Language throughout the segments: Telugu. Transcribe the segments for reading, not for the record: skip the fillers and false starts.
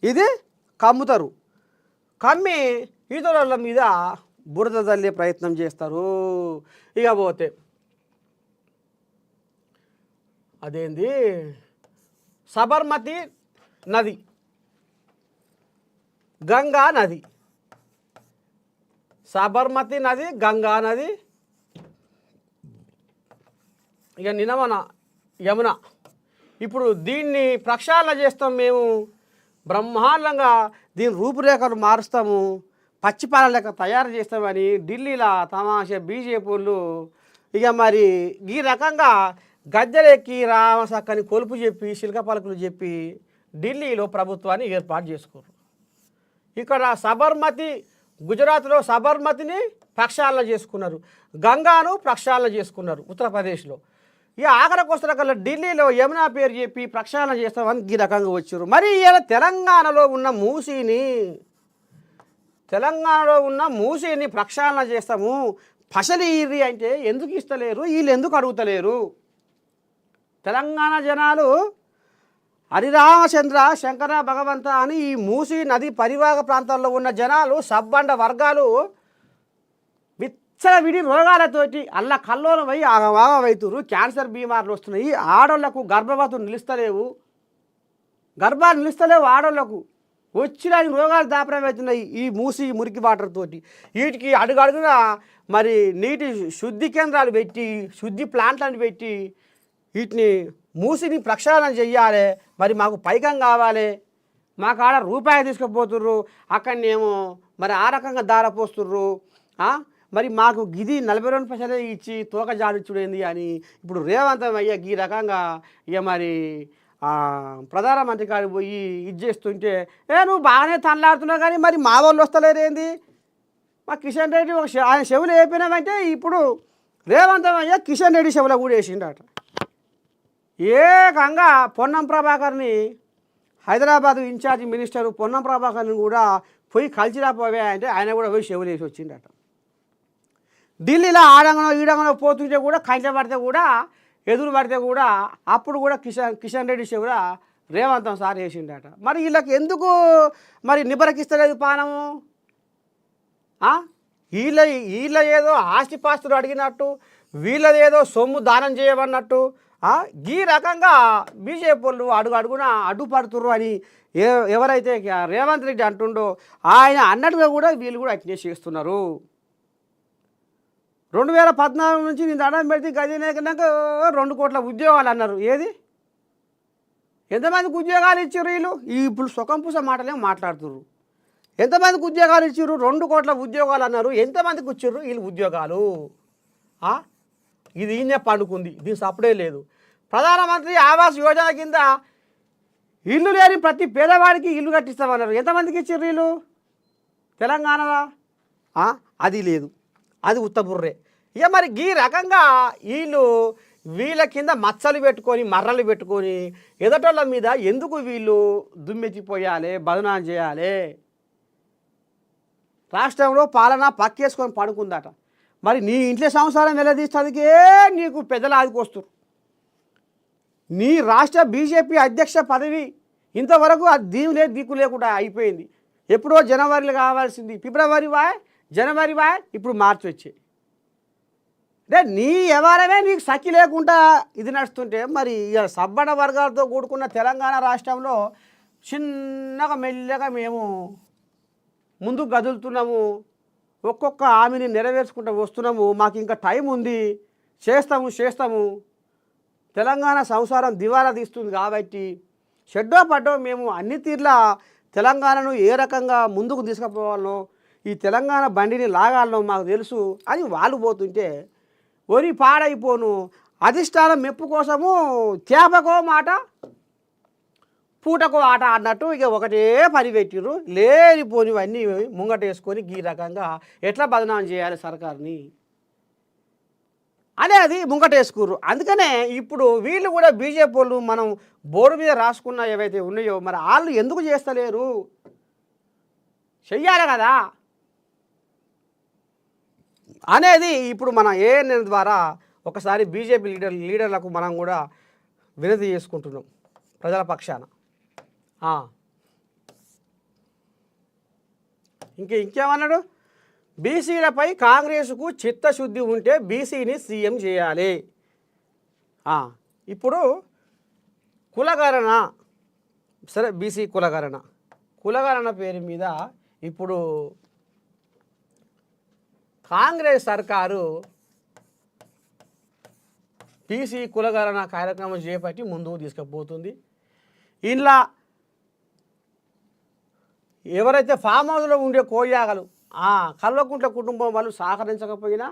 ఇది కమ్ముతారు. కమ్మి ఇతరుల మీద బురద చల్లే ప్రయత్నం చేస్తారు. ఇక పోతే అదేంది సబర్మతి నది, గంగా నది, సబర్మతి నది, గంగా నది, ఇక నిన్న యమున. ఇప్పుడు దీన్ని ప్రక్షాళన చేస్తాం మేము, బ్రహ్మాండంగా దీని రూపురేఖలు మారుస్తాము, పచ్చిపాల లెక్క తయారు చేస్తామని ఢిల్లీలో తమాషా బీజేపీ వాళ్ళు ఇక మరి ఈ రకంగా గద్దెలెక్కి రామసక్కని కొలుపు చెప్పి శిల్క పలుకులు చెప్పి ఢిల్లీలో ప్రభుత్వాన్ని ఏర్పాటు చేసుకోరు. ఇక్కడ సబర్మతి, గుజరాత్లో సబర్మతిని ప్రక్షాళన చేసుకున్నారు, గంగాను ప్రక్షాళన చేసుకున్నారు ఉత్తరప్రదేశ్లో. ఇక ఆఖరికి వస్తున్న కల్లా ఢిల్లీలో యమునా పేరు చెప్పి ప్రక్షాళన చేస్తామని ఈ రకంగా వచ్చారు. మరి ఇలా తెలంగాణలో ఉన్న మూసీని ప్రక్షాళన చేస్తాము ఫసలీరి అంటే ఎందుకు ఇస్తలేరు, వీళ్ళు ఎందుకు అడుగుతలేరు? తెలంగాణ జనాలు హరిరామచంద్ర శంకర భగవంత అని ఈ మూసీ నది పరివాహక ప్రాంతాల్లో ఉన్న జనాలు సబ్బండ వర్గాలు విడి రోగాలతోటి అల్ల కల్లోలం అయ్యి ఆగమవుతురు. క్యాన్సర్ బీమార్లు వస్తున్నాయి. ఆడోళ్లకు గర్భవతులు నిలుస్తలేవు, గర్భాలు నిలుస్తలేవు ఆడోళ్లకు. వచ్చిన రోగాలు దాపరమవుతున్నాయి ఈ మూసి మురికి వాటర్ తోటి. వీటికి అడుగడుగున మరి నీటి శుద్ధి కేంద్రాలు పెట్టి, శుద్ధి ప్లాంట్లను పెట్టి వీటిని మూసిని ప్రక్షాళన చెయ్యాలి. మరి మాకు పైకం కావాలి, మాకు ఆడ రూపాయి తీసుకుపోతుర్రు, అక్కడనేమో మరి ఆ రకంగా దారపోస్తుర్రు. మరి మాకు గిది 42 పైసలే ఇచ్చి తోక జాడిచ్చుడేంది అని ఇప్పుడు రేవంత్ అయ్యా ఈ రకంగా ఇక మరి ప్రధానమంత్రి కాడికి పోయి ఇది చేస్తుంటే నువ్వు బాగానే తనలాడుతున్నావు కానీ మరి మా వాళ్ళు వస్తలేరేంది? మా కిషన్ రెడ్డి ఆయన చెవులు వేపినామంటే ఇప్పుడు రేవంత్ అయ్యా కిషన్ రెడ్డి చెవులో కూడా వేసిండట. ఏకంగా పొన్నం ప్రభాకర్ని, హైదరాబాద్ ఇన్ఛార్జ్ మినిస్టర్ పొన్నం ప్రభాకర్ని కూడా పోయి కలిసిరాపోవే అంటే ఆయన కూడా పోయి చెవులు వేసి వచ్చిండట. ఢిల్లీలో ఆడంగనో ఈడంగనో పోతుంటే కూడా కంచె పడితే కూడా ఎదురు పడితే కూడా అప్పుడు కూడా కిషన్ రెడ్డి కూడా రేవంతం సార్ వేసిండట. మరి వీళ్ళకి ఎందుకు మరి నిబరకిస్తలేదు పానము? వీళ్ళ ఏదో ఆస్తిపాస్తులు అడిగినట్టు, వీళ్ళదేదో సొమ్ము దానం చేయమన్నట్టు ఈ రకంగా బీజేపీ వాళ్ళు అడుగున అడ్డుపడుతుర్రు అని ఎవరైతే రేవంత్ రెడ్డి అంటుండో ఆయన అన్నట్టుగా కూడా వీళ్ళు కూడా అట్నే చేస్తున్నారు. 2014 నుంచి నేను దండం పెడితే గదినాక 2 కోట్ల ఉద్యోగాలు అన్నారు. ఏది ఎంతమందికి ఉద్యోగాలు ఇచ్చారు వీళ్ళు? ఇప్పుడు సుఖంపూస మాటలేమో మాట్లాడుతుర్రు. ఎంతమందికి ఉద్యోగాలు ఇచ్చారు? 2 కోట్ల ఉద్యోగాలు అన్నారు. ఎంతమందికి ఇచ్చారు వీళ్ళు ఉద్యోగాలు? ఇది ఈయనే పండుకుంది, దీని సప్పుడే లేదు. ప్రధానమంత్రి ఆవాస్ యోజన కింద ఇల్లు లేని ప్రతి పేదవాడికి ఇల్లు కట్టిస్తామన్నారు. ఎంతమందికి ఇచ్చారు వీళ్ళు తెలంగాణలో? అది లేదు, అది ఉత్తబుర్రే. ఇక మరి ఈ రకంగా వీళ్ళ కింద మచ్చలు పెట్టుకొని మర్రలు పెట్టుకొని ఎదటోళ్ళ మీద ఎందుకు వీళ్ళు దుమ్మెచ్చిపోయాలి, బదనాం చేయాలి? రాష్ట్రంలో పాలన పక్కేసుకొని పడుకుందట. మరి నీ ఇంట్లో సంసారం వెల్లదీస్తదికే నీకు పెద్దలు ఆదికొస్తారు. నీ రాష్ట్ర బీజేపీ అధ్యక్ష పదవి ఇంతవరకు అది దీని దిక్కు లేకుండా అయిపోయింది. ఎప్పుడో జనవరిలో కావాల్సింది ఫిబ్రవరి జనవరి ఇప్పుడు మార్చి వచ్చాయి. అంటే నీ ఎవరమే నీకు సఖి లేకుండా ఇది నడుస్తుంటే మరి ఇక సబ్బడ వర్గాలతో కూడుకున్న తెలంగాణ రాష్ట్రంలో చిన్నగా మెల్లగా మేము ముందుకు కదులుతున్నాము, ఒక్కొక్క హామీని నెరవేర్చుకుంటూ వస్తున్నాము. మాకు ఇంకా టైం ఉంది, చేస్తాము. తెలంగాణ సంసారం దివాలా తీస్తుంది కాబట్టి షెడ్డో పడ్డో మేము అన్ని తీర్లా తెలంగాణను ఏ రకంగా ముందుకు తీసుకుపోవాలనో, ఈ తెలంగాణ బండిని లాగాలనో మాకు తెలుసు అని వాళ్ళు పోతుంటే ఒరి పాడైపోను అధిష్టానం మెప్పు కోసము తేపకో మాట పూటకో ఆట అన్నట్టు ఇక ఒకటే పని పెట్టిర్రు. లేనిపోనివన్నీ ముంగటేసుకొని ఈ రకంగా ఎట్లా బదనాం చేయాలి సర్కార్ని అనేది ముంగటేసుకుర్రు. అందుకనే ఇప్పుడు వీళ్ళు కూడా బీజేపీ వాళ్ళు మనం బోర్డు మీద రాసుకున్న ఏవైతే ఉన్నాయో మరి వాళ్ళు ఎందుకు చేస్తలేరు? చెయ్యాలి కదా అనేది ఇప్పుడు మన ఏఎన్ఎన్ ద్వారా ఒకసారి బీజేపీ లీడర్లకు మనం కూడా వినతి చేసుకుంటున్నాం ప్రజల పక్షాన. ఇంకేమన్నాడు, బీసీలపై కాంగ్రెస్కు చిత్తశుద్ధి ఉంటే బీసీని సీఎం చేయాలి. ఇప్పుడు కులగణన, సరే బీసీ కులగణన పేరు మీద ఇప్పుడు కాంగ్రెస్ సర్కారు బీసీ కులగణన కార్యక్రమం చేపట్టి ముందుకు తీసుకుపోతుంది. ఇలా ఎవరైతే ఫామ్ హౌస్లో ఉండే కోయాగలు కల్వకుంట్ల కుటుంబం వాళ్ళు సహకరించకపోయినా,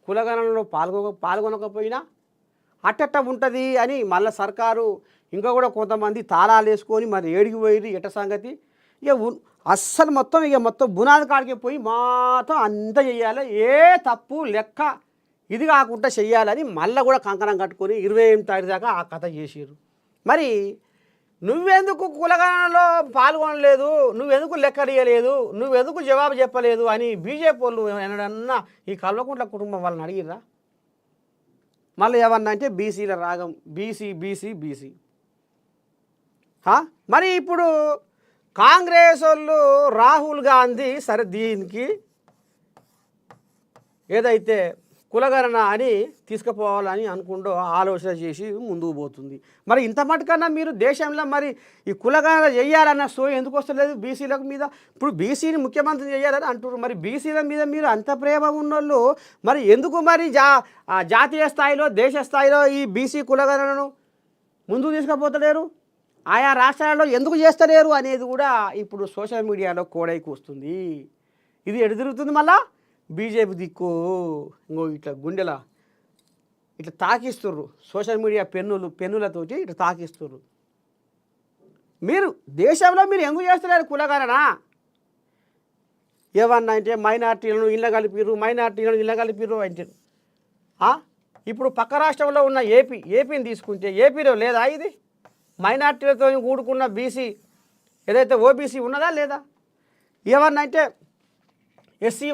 కులగణనలో పాల్గొనకపోయినా అట్టట్ట ఉంటుంది అని మళ్ళీ సర్కారు ఇంకా కూడా కొంతమంది తాళాలు వేసుకొని మరి ఏడికి పోయి ఎట్ట సంగతి ఇక అస్సలు మొత్తం బునాది కాడికి పోయి మొత్తం అంతా చెయ్యాలి, ఏ తప్పు లెక్క ఇది కాకుండా చెయ్యాలని మళ్ళీ కూడా కంకణం కట్టుకొని 28 తారీఖు దాకా ఆ కథ చేసారు. మరి నువ్వెందుకు కులగణనలో పాల్గొనలేదు, నువ్వెందుకు లెక్కడియలేదు, నువ్వెందుకు జవాబు చెప్పలేదు అని బీజేపీ వాళ్ళు ఏమన్నా ఈ కల్వకుంట్ల కుటుంబం వాళ్ళని అడిగిర్రా? మళ్ళీ ఏమన్నా అంటే బీసీల రాగం, బీసీ. మరి ఇప్పుడు కాంగ్రెస్ వాళ్ళు రాహుల్ గాంధీ సరే దీనికి ఏదైతే కులగణన అని తీసుకుపోవాలని అనుకుంటూ ఆలోచన చేసి ముందుకు పోతుంది. మరి ఇంత మటుకన్నా మీరు దేశంలో మరి ఈ కులగణన చేయాలన్న ఎందుకు వస్తలేదు బీసీల మీద? ఇప్పుడు బీసీని ముఖ్యమంత్రి చేయాలని అంటున్నారు. మరి బీసీల మీద మీరు అంత ప్రేమ ఉన్నోళ్ళు మరి ఎందుకు మరి జాతీయ స్థాయిలో దేశ స్థాయిలో ఈ బీసీ కులగణనను ముందుకు తీసుకుపోతలేరు? ఆయా రాష్ట్రాల్లో ఎందుకు చేస్తలేరు అనేది కూడా ఇప్పుడు సోషల్ మీడియాలో కోడైకి వస్తుంది. ఇది ఎటు తిరుగుతుంది? మళ్ళా బీజేపీ దిక్కు ఇంకో ఇట్లా గుండెల ఇట్లా తాకిస్తుర్రు, సోషల్ మీడియా పెన్నులతోటి ఇట్లా తాకిస్తుర్రు. మీరు దేశంలో మీరు ఎందుకు చేస్తున్నారు కులగణన? ఏమన్నా అంటే మైనార్టీలను ఇళ్ళ కలిపిర్రు అంటే ఇప్పుడు పక్క రాష్ట్రంలో ఉన్న ఏపీని తీసుకుంటే ఏపీలో లేదా ఇది మైనార్టీలతో కూడుకున్న బీసీ ఏదైతే ఓబీసీ ఉన్నదా లేదా? ఏమన్నా అంటే ఎస్సీ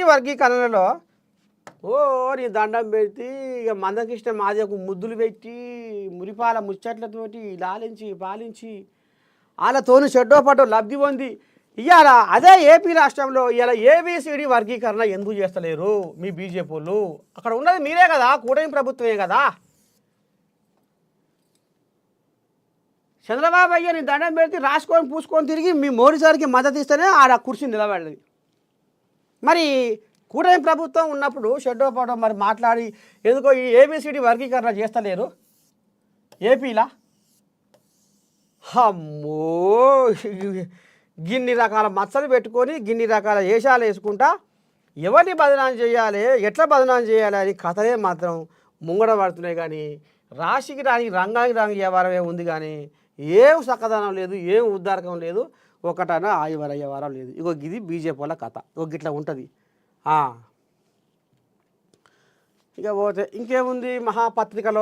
వర్గీకరణలో నీ దండం పెట్టి ఇక మందకృష్ణ మాదికు ముద్దులు పెట్టి మురిపాల ముచ్చట్లతోటి పాలించి వాళ్ళతోని చెడ్డోపాటు లబ్ధి పొంది ఇవాళ అదే ఏపీ రాష్ట్రంలో ఇవాళ ఏబిసిడి వర్గీకరణ ఎందుకు చేస్తలేరు మీ బీజేపీ వాళ్ళు? అక్కడ ఉన్నది మీరే కదా, కూటమి ప్రభుత్వమే కదా. చంద్రబాబు అయ్య నీ దండం పెడితే రాసుకొని పూసుకొని తిరిగి మీ మోడీ సార్కి మద్దతు ఇస్తేనే ఆడ కుర్చీ నిలబడేది. మరి కూటమి ప్రభుత్వం ఉన్నప్పుడు షెడ్డోపాటో మరి మాట్లాడి ఎందుకో ఈ ఏబిసిడి వర్గీకరణ చేస్తలేరు ఏపీలా? అమ్మో, గిన్ని రకాల మచ్చలు పెట్టుకొని గిన్ని రకాల వేషాలు వేసుకుంటా ఎవరిని బదనాం చేయాలి, ఎట్లా బదనాం చేయాలి అని కథలే మాత్రం ముంగడ పడుతున్నాయి. కానీ రాశికి రాని రంగానికి రాని వ్యవహారమే ఉంది, కానీ ఏం చక్కదనం లేదు, ఏం ఉద్దారకం లేదు, ఒకటన వ్యవహారం లేదు. ఇగో ఇది బీజేపీ వాళ్ళ కథ, ఇట్లా ఉంటుంది. ఇక పోతే ఇంకేముంది మహాపత్రికలో